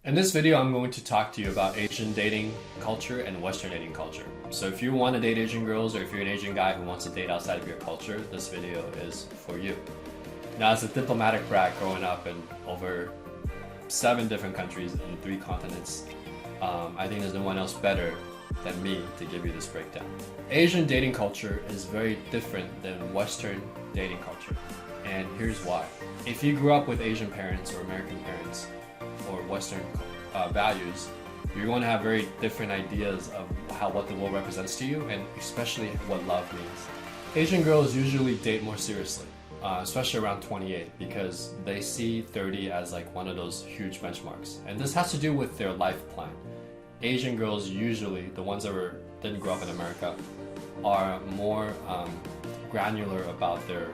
In this video, I'm going to talk to you about Asian dating culture and Western dating culture. So if you want to date Asian girls, or if you're an Asian guy who wants to date outside of your culture, this video is for you. Now, as a diplomatic brat growing up in over 7 different countries in 3 continents, I think there's no one else better than me to give you this breakdown. Asian dating culture is very different than Western dating culture, and here's why. If you grew up with Asian parents or American parents or Western values, you're going to have very different ideas of what the world represents to you, and especially what love means. Asian girls usually date more seriously, especially around 28, because they see 30 as like one of those huge benchmarks, and this has to do with their life plan. Asian girls, usually the ones that didn't grow up in America, are more granular about their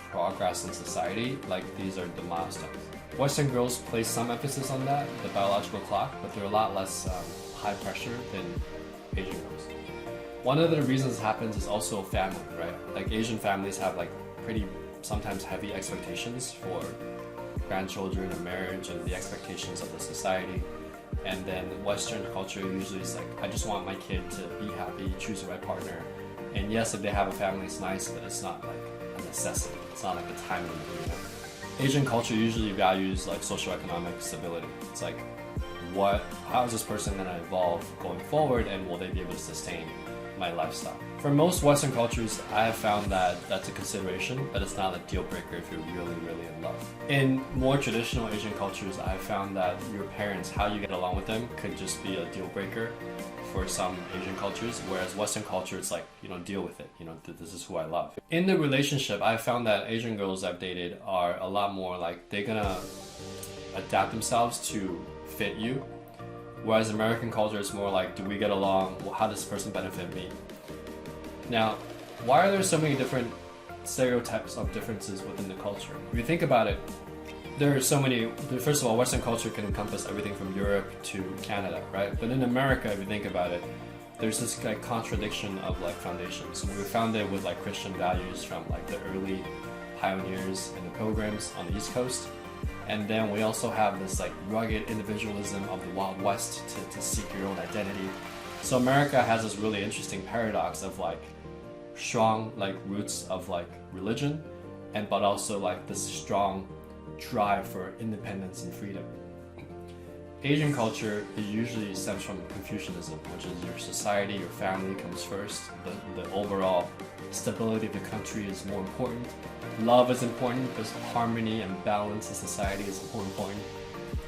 progress in society. Like, these are the milestones. Western girls place some emphasis on that, the biological clock, but they're a lot less high pressure than Asian girls. One of the reasons this happens is also family, right? Like, Asian families have like pretty sometimes heavy expectations for grandchildren and marriage and the expectations of the society. And then Western culture usually is like, I just want my kid to be happy, choose the right partner. And yes, if they have a family, it's nice, but it's not like a necessity. It's not like a time limit, you know? Asian culture usually values like socioeconomic stability. It's like, how is this person going to evolve going forward, and will they be able to sustain my lifestyle? For most Western cultures, I have found that that's a consideration, but it's not a deal breaker if you're really, really in love. In more traditional Asian cultures, I have found that your parents, how you get along with them, could just be a deal breaker for some Asian cultures, whereas Western culture, it's like, deal with it. This is who I love. In the relationship, I found that Asian girls I've dated are a lot more like, they're gonna adapt themselves to fit you, whereas American culture is more like, do we get along? Well, how does this person benefit me? Now, why are there so many different stereotypes of differences within the culture? If you think about it, there are so many. First of all, Western culture can encompass everything from Europe to Canada, right? But in America, if you think about it, there's this like contradiction of like foundations. So we were founded with like Christian values from like the early pioneers and the pilgrims on the East Coast. And then we also have this like rugged individualism of the Wild West to seek your own identity. So America has this really interesting paradox of like strong like roots of like religion, but also like this strong drive for independence and freedom. Asian culture, it usually stems from Confucianism, which is your society, your family comes first. The overall stability of the country is more important. Love is important because harmony and balance in society is more important.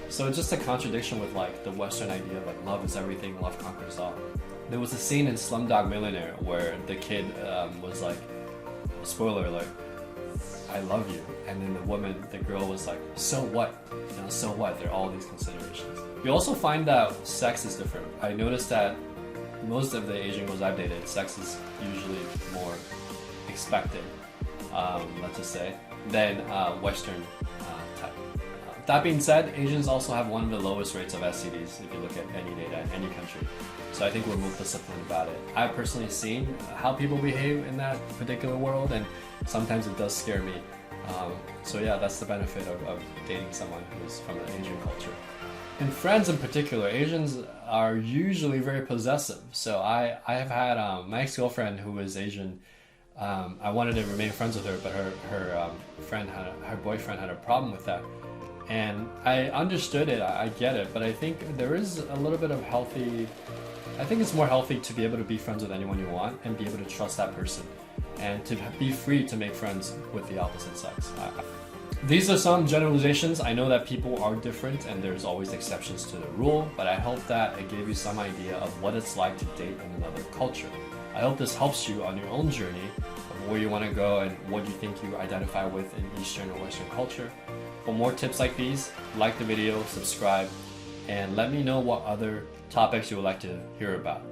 So it's just a contradiction with like the Western idea of like love is everything, love conquers all. There was a scene in Slumdog Millionaire where the kid was like, spoiler alert, I love you. And then the girl was like, so what? So what? There are all these considerations. We also find that sex is different. I noticed that most of the Asian girls I've dated, sex is usually more expected, let's just say, than Western type. That being said, Asians also have one of the lowest rates of STDs if you look at any data in any country. So I think we're more disciplined about it. I've personally seen how people behave in that particular world, and sometimes it does scare me. So yeah, that's the benefit of dating someone who's from an Asian culture. In friends in particular, Asians are usually very possessive. So I have had my ex-girlfriend who was Asian. I wanted to remain friends with her, but her boyfriend had a problem with that. And I understood it, I get it, but I think there is a little bit of I think it's more healthy to be able to be friends with anyone you want and be able to trust that person and to be free to make friends with the opposite sex. These are some generalizations. I know that people are different and there's always exceptions to the rule, but I hope that it gave you some idea of what it's like to date in another culture. I hope this helps you on your own journey of where you want to go and what you think you identify with in Eastern or Western culture. For more tips like these, like the video, subscribe, and let me know what other topics you would like to hear about.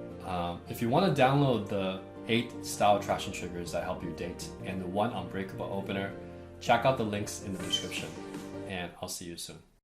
If you want to download the 8 style attraction triggers that help you date and the 1 unbreakable opener, check out the links in the description, and I'll see you soon.